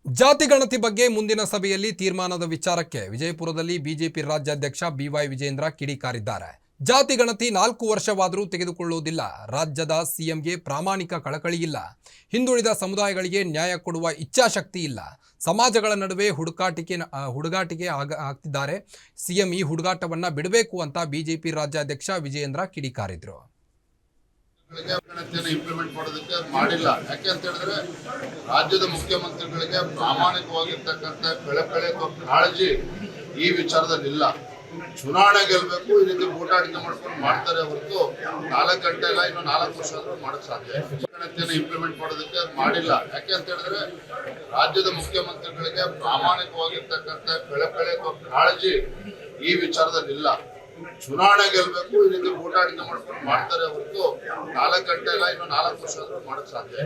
ಜಾತಿ ಗಣತಿ ಬಗ್ಗೆ ಮುಂದಿನ ಸಭೆಯಲ್ಲಿ ತೀರ್ಮಾನದ ವಿಚಾರಕ್ಕೆ ವಿಜಯಪುರದಲ್ಲಿ ಬಿಜೆಪಿ ರಾಜ್ಯಾಧ್ಯಕ್ಷ ಬಿವೈ ವಿಜೇಂದ್ರ ಕಿಡಿಕಾರಿದ್ದಾರೆ. ಜಾತಿ ಗಣತಿ 4 ವರ್ಷವಾದರೂ ತೆಗೆದುಕೊಳ್ಳುವುದಿಲ್ಲ. ರಾಜ್ಯದ ಸಿಎಂಗೆ ಪ್ರಾಮಾಣಿಕ ಕಳಕಳಿ ಇಲ್ಲ. ಹಿಂದುಳಿದ ಸಮುದಾಯಗಳಿಗೆ ನ್ಯಾಯ ಕೊಡುವ ಇಚ್ಛಾಶಕ್ತಿ ಇಲ್ಲ. ಸಮಾಜಗಳ ನಡುವೆ ಹುಡುಗಾಟಿಕೆ ಆಗ್ತಿದ್ದಾರೆ. ಸಿಎಂ ಈ ಹುಡುಗಾಟವನ್ನ ಬಿಡಬೇಕು ಅಂತ ಬಿಜೆಪಿ ರಾಜ್ಯಾಧ್ಯಕ್ಷ ವಿಜೇಂದ್ರ ಕಿಡಿಕಾರಿದ್ರು. ಗಣತಿಯನ್ನು ಇಂಪ್ಲಿಮೆಂಟ್ ಮಾಡೋದಕ್ಕೆ ಮಾಡಿಲ್ಲ. ಯಾಕೆ ಅಂತ ಹೇಳಿದ್ರೆ ರಾಜ್ಯದ ಮುಖ್ಯಮಂತ್ರಿಗಳಿಗೆ ಪ್ರಾಮಾಣಿಕವಾಗಿರ್ತಕ್ಕಂಥ ಕಳಕಳಿ ಅಥವಾ ಕಾಳಜಿ ಈ ವಿಚಾರದಲ್ಲಿ ಇಲ್ಲ. ಚುನಾವಣೆ ಗೆಲ್ಬೇಕು, ಈ ರೀತಿ ಓಟಾಡಿಕೆ ಮಾಡ್ಕೊಂಡು ಮಾಡ್ತಾರೆ ಹೊರತು 4 ಗಂಟೆ ಇಲ್ಲ, ಇನ್ನು 4 ವರ್ಷ ಆದ್ರೂ ಮಾಡಕ್ ಸಾಧ್ಯ. ಗಣತಿಯನ್ನು ಇಂಪ್ಲಿಮೆಂಟ್ ಮಾಡೋದಕ್ಕೆ ಮಾಡಿಲ್ಲ. ಯಾಕೆ ಅಂತ ಹೇಳಿದ್ರೆ ರಾಜ್ಯದ ಮುಖ್ಯಮಂತ್ರಿಗಳಿಗೆ ಪ್ರಾಮಾಣಿಕವಾಗಿರ್ತಕ್ಕಂಥ ಕಳಕಳಿ ಅಥವಾ ಕಾಳಜಿ ಈ ವಿಚಾರದಲ್ಲಿ ಇಲ್ಲ. ಚುನಾವಣೆ ಗೆಲ್ಬೇಕು, ಈ ರೀತಿ ಓಟಾಡಿಕೆ ಮಾಡ್ಕೊಂಡು ಮಾಡ್ತಾರೆ ಹೊರತು 4 ಗಂಟೆ ಇಲ್ಲ, ಇನ್ನು 4 ವರ್ಷ ಆದ್ರೂ ಮಾಡಕ್ ಸಾಧ್ಯ.